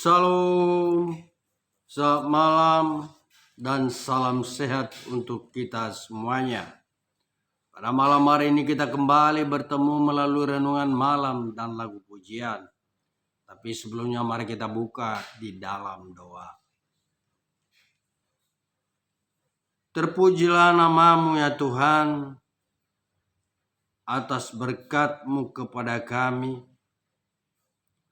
Shalom, selamat malam, dan salam sehat untuk kita semuanya. Pada malam hari ini kita kembali bertemu melalui renungan malam dan lagu pujian. Tapi sebelumnya mari kita buka di dalam doa. Terpujilah namamu ya Tuhan, atas berkat-Mu kepada kami,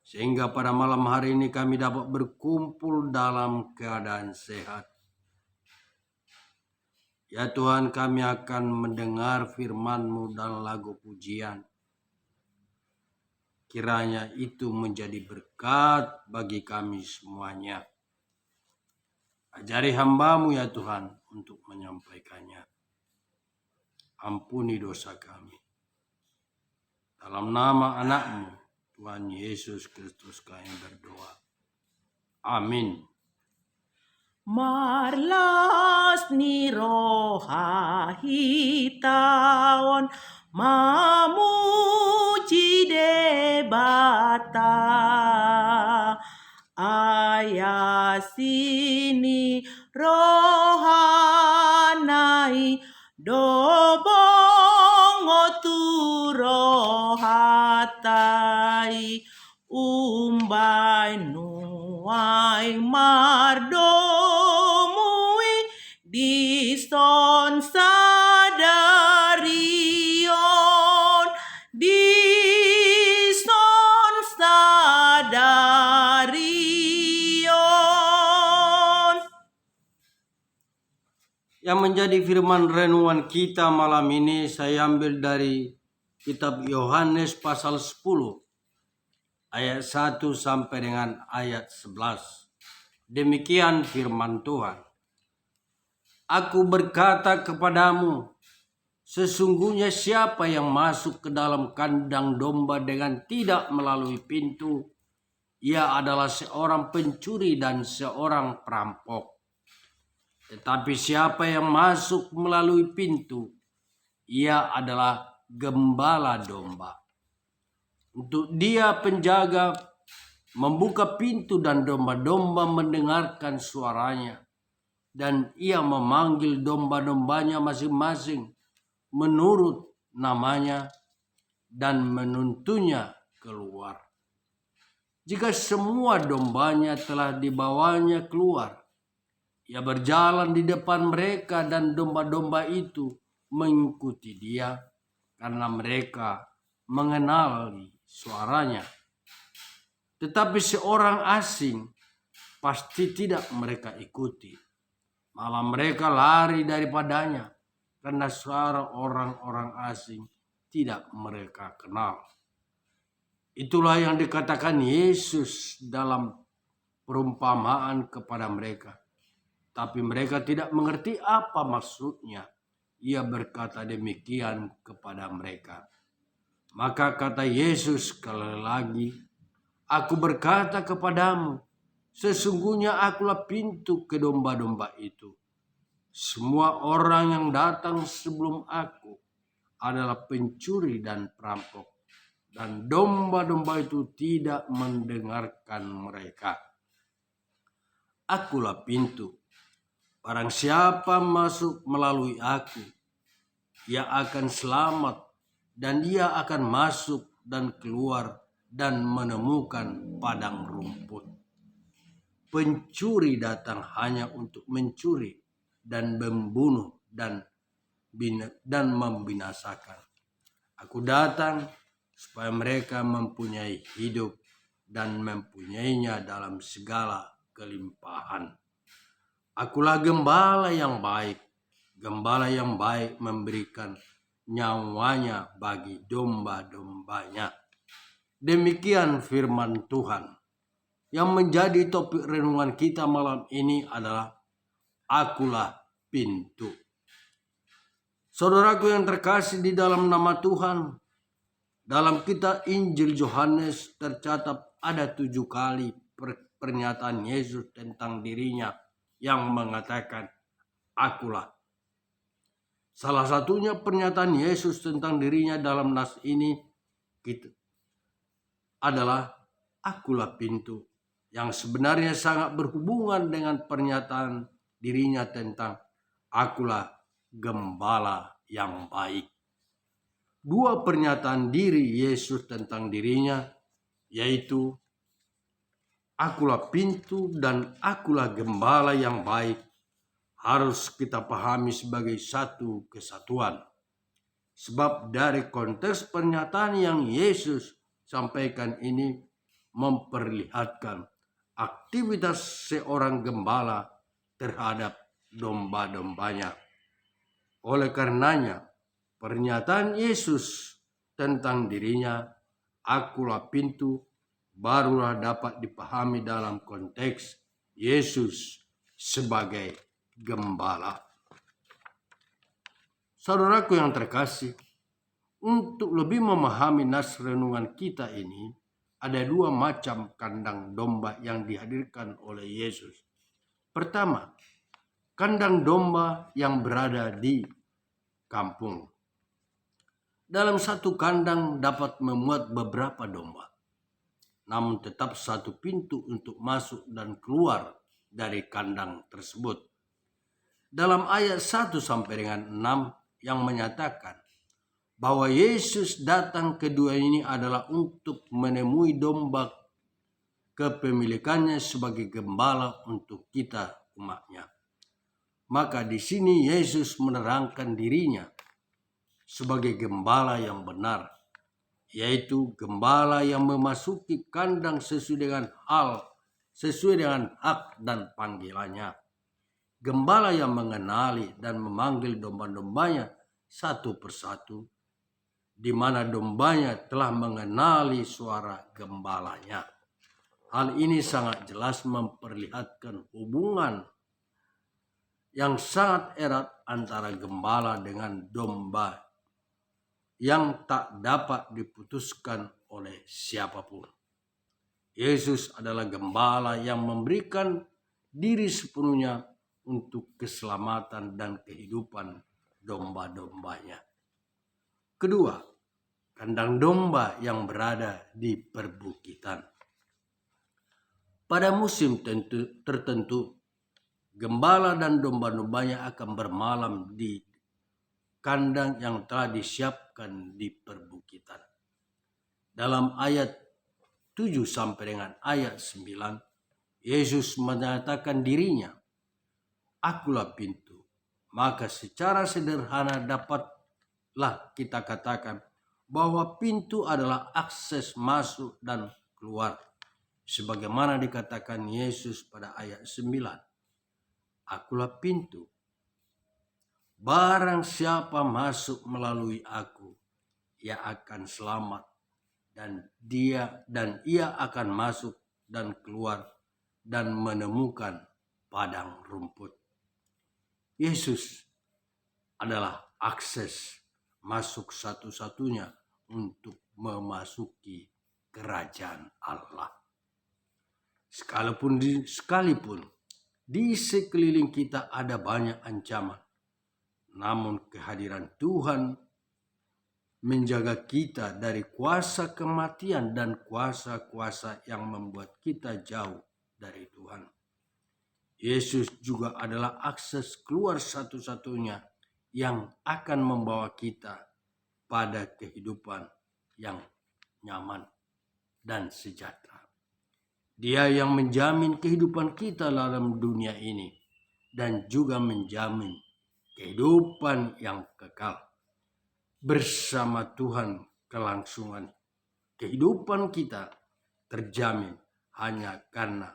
sehingga pada malam hari ini kami dapat berkumpul dalam keadaan sehat. Ya Tuhan, kami akan mendengar firman-Mu dan lagu pujian. Kiranya itu menjadi berkat bagi kami semuanya. Ajari hamba-Mu ya Tuhan untuk menyampaikannya. Ampuni dosa kami. Dalam nama anak-Mu, Tuhan Yesus Kristus kami berdoa. Amin. Marlas ni roha hitawan mamuji debata ayasini rohanai dobongo tu rohatai umbai nuai mardomui dison sadarion dison sadarion. Yang menjadi firman renungan kita malam ini saya ambil dari kitab Yohanes pasal 10 ayat 1 sampai dengan ayat 11. Demikian firman Tuhan. Aku berkata kepadamu, sesungguhnya siapa yang masuk ke dalam kandang domba dengan tidak melalui pintu, ia adalah seorang pencuri dan seorang perampok. Tetapi siapa yang masuk melalui pintu, ia adalah gembala domba. Untuk dia penjaga membuka pintu dan domba-domba mendengarkan suaranya. Dan ia memanggil domba-dombanya masing-masing menurut namanya dan menuntunnya keluar. Jika semua dombanya telah dibawanya keluar, ia berjalan di depan mereka dan domba-domba itu mengikuti dia karena mereka mengenali suaranya. Tetapi seorang asing pasti tidak mereka ikuti. Malah mereka lari daripadanya karena suara orang-orang asing tidak mereka kenal. Itulah yang dikatakan Yesus dalam perumpamaan kepada mereka. Tapi mereka tidak mengerti apa maksudnya. Ia berkata demikian kepada mereka. Maka kata Yesus sekali lagi, aku berkata kepadamu, sesungguhnya akulah pintu ke domba-domba itu. Semua orang yang datang sebelum aku adalah pencuri dan perampok. Dan domba-domba itu tidak mendengarkan mereka. Akulah pintu. Barang siapa masuk melalui aku, ia akan selamat dan ia akan masuk dan keluar dan menemukan padang rumput. Pencuri datang hanya untuk mencuri dan membunuh dan membinasakan. Aku datang supaya mereka mempunyai hidup dan mempunyainya dalam segala kelimpahan. Akulah gembala yang baik. Gembala yang baik memberikan nyawanya bagi domba-dombanya. Demikian firman Tuhan. Yang menjadi topik renungan kita malam ini adalah akulah pintu. Saudaraku yang terkasih di dalam nama Tuhan, dalam kitab Injil Yohanes tercatat ada 7 kali pernyataan Yesus tentang dirinya yang mengatakan akulah. Salah satunya pernyataan Yesus tentang dirinya dalam nas ini adalah akulah pintu. yang sebenarnya sangat berhubungan dengan pernyataan dirinya tentang akulah gembala yang baik. Dua pernyataan diri Yesus tentang dirinya, yaitu akulah pintu dan akulah gembala yang baik, harus kita pahami sebagai satu kesatuan. Sebab dari konteks pernyataan yang Yesus sampaikan ini memperlihatkan aktivitas seorang gembala terhadap domba-dombanya. Oleh karenanya, pernyataan Yesus tentang dirinya, akulah pintu, barulah dapat dipahami dalam konteks Yesus sebagai gembala. Saudaraku yang terkasih, untuk lebih memahami nas renungan kita ini, ada dua macam kandang domba yang dihadirkan oleh Yesus. Pertama, kandang domba yang berada di kampung. Dalam satu kandang dapat memuat beberapa domba, namun tetap satu pintu untuk masuk dan keluar dari kandang tersebut. Dalam ayat 1 sampai dengan 6 yang menyatakan bahwa Yesus datang kedua ini adalah untuk menemui domba kepemilikannya sebagai gembala untuk kita umatnya. Maka di sini Yesus menerangkan dirinya sebagai gembala yang benar, yaitu gembala yang memasuki kandang sesuai dengan hak dan panggilannya. Gembala yang mengenali dan memanggil domba-dombanya satu persatu, di mana dombanya telah mengenali suara gembalanya. Hal ini sangat jelas memperlihatkan hubungan yang sangat erat antara gembala dengan domba yang tak dapat diputuskan oleh siapapun. Yesus adalah gembala yang memberikan diri sepenuhnya untuk keselamatan dan kehidupan domba-dombanya. Kedua, kandang domba yang berada di perbukitan. Pada musim tertentu, gembala dan domba-dombanya akan bermalam di kandang yang telah disiapkan di perbukitan. Dalam ayat 7 sampai dengan ayat 9, Yesus menyatakan dirinya, akulah pintu. Maka secara sederhana dapatlah kita katakan bahwa pintu adalah akses masuk dan keluar. Sebagaimana dikatakan Yesus pada ayat 9. Akulah pintu. Barang siapa masuk melalui aku, ia akan selamat. Dan ia akan masuk dan keluar dan menemukan padang rumput. Yesus adalah akses masuk satu-satunya untuk memasuki kerajaan Allah. Sekalipun di sekeliling kita ada banyak ancaman, namun kehadiran Tuhan menjaga kita dari kuasa kematian dan kuasa-kuasa yang membuat kita jauh dari Tuhan. Yesus juga adalah akses keluar satu-satunya yang akan membawa kita pada kehidupan yang nyaman dan sejahtera. Dia yang menjamin kehidupan kita dalam dunia ini dan juga menjamin kehidupan yang kekal. Bersama Tuhan kelangsungan kehidupan kita terjamin hanya karena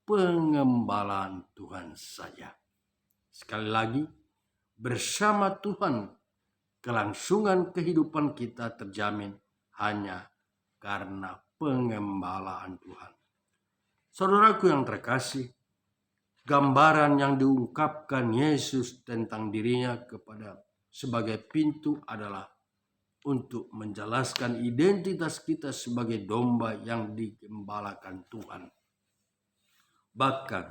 pengembalaan Tuhan saja. Sekali lagi, bersama Tuhan kelangsungan kehidupan kita terjamin hanya karena pengembalaan Tuhan. Saudaraku yang terkasih, gambaran yang diungkapkan Yesus tentang dirinya sebagai pintu adalah untuk menjelaskan identitas kita sebagai domba yang digembalakan Tuhan. Bahkan,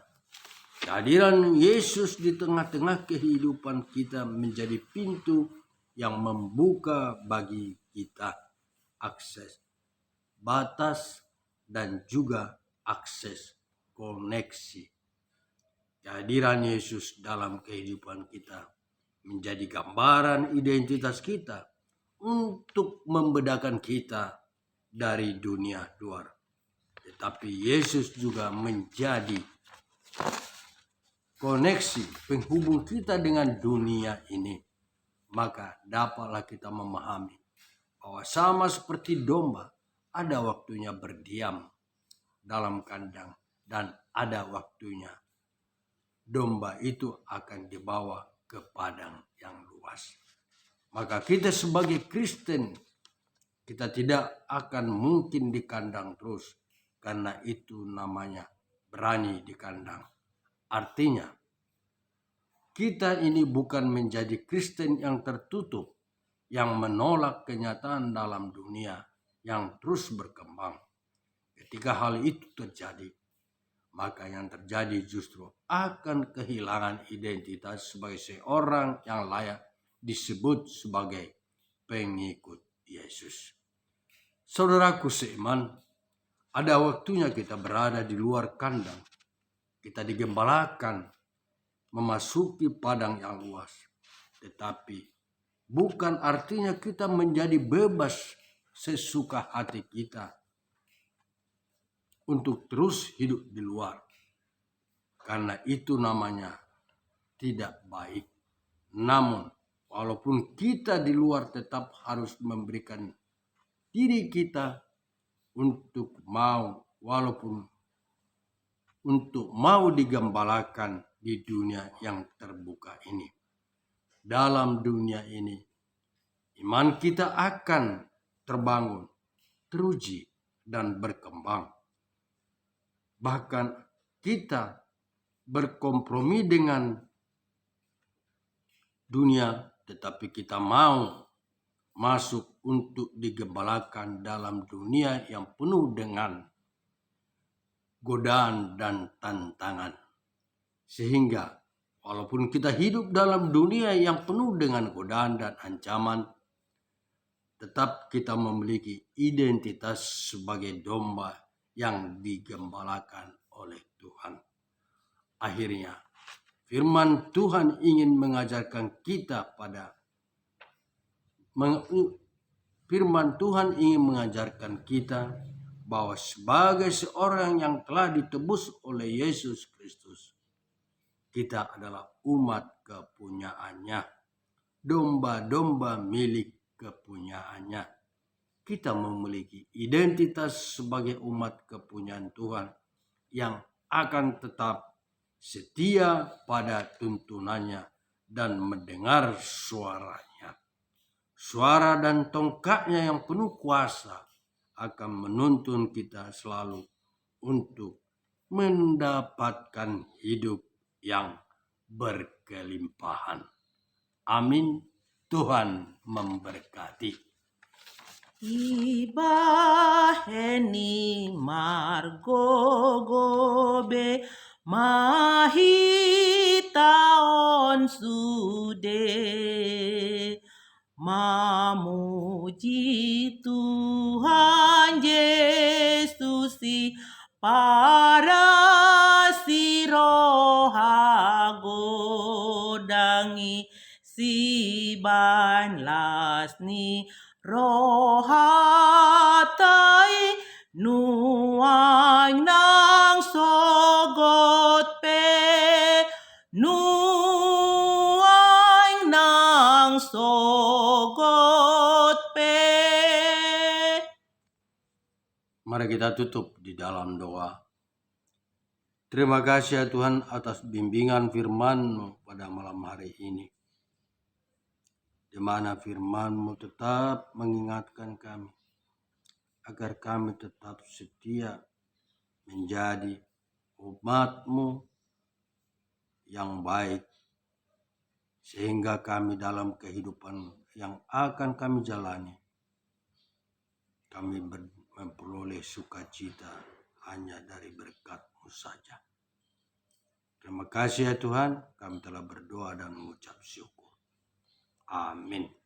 kehadiran Yesus di tengah-tengah kehidupan kita menjadi pintu yang membuka bagi kita akses, batas, dan juga akses koneksi. Kehadiran Yesus dalam kehidupan kita menjadi gambaran identitas kita untuk membedakan kita dari dunia luar. Tetapi Yesus juga menjadi koneksi penghubung kita dengan dunia ini. Maka dapatlah kita memahami bahwa sama seperti domba, ada waktunya berdiam dalam kandang dan ada waktunya domba itu akan dibawa ke padang yang luas. Maka kita sebagai Kristen, kita tidak akan mungkin di kandang terus, karena itu namanya berani di kandang. Artinya, kita ini bukan menjadi Kristen yang tertutup, yang menolak kenyataan dalam dunia yang terus berkembang. Ketika hal itu terjadi, maka yang terjadi justru akan kehilangan identitas sebagai seorang yang layak disebut sebagai pengikut Yesus. Saudaraku seiman, ada waktunya kita berada di luar kandang. Kita digembalakan memasuki padang yang luas. Tetapi bukan artinya kita menjadi bebas sesuka hati kita untuk terus hidup di luar. Karena itu namanya tidak baik. Namun, walaupun kita di luar tetap harus memberikan diri kita untuk mau digembalakan di dunia yang terbuka ini. Dalam dunia ini, iman kita akan terbangun, teruji, dan berkembang. Bahkan kita berkompromi dengan dunia, tetapi kita mau masuk untuk digembalakan dalam dunia yang penuh dengan godaan dan tantangan. Sehingga walaupun kita hidup dalam dunia yang penuh dengan godaan dan ancaman, tetap kita memiliki identitas sebagai domba yang digembalakan oleh Tuhan. Akhirnya, firman Tuhan ingin mengajarkan kita bahwa sebagai seorang yang telah ditebus oleh Yesus Kristus, kita adalah umat kepunyaannya, domba-domba milik kepunyaannya. Kita memiliki identitas sebagai umat kepunyaan Tuhan yang akan tetap setia pada tuntunannya dan mendengar suaranya. Suara dan tongkatnya yang penuh kuasa akan menuntun kita selalu untuk mendapatkan hidup yang berkelimpahan. Amin. Tuhan memberkati. Ibaheni margogobe mahitaon sude mamuji Tuhan Yesus si para sirohagodangi si banlasni rohatai nuang nang sogot pe nuang nang sogot pe. Mari kita tutup di dalam doa. Terima kasih ya Tuhan atas bimbingan firman-Mu pada malam hari ini, di mana firman-Mu tetap mengingatkan kami agar kami tetap setia menjadi umat-Mu yang baik, sehingga kami dalam kehidupan yang akan kami jalani, kami memperoleh sukacita hanya dari berkat-Mu saja. Terima kasih ya Tuhan, kami telah berdoa dan mengucap syukur. Amin.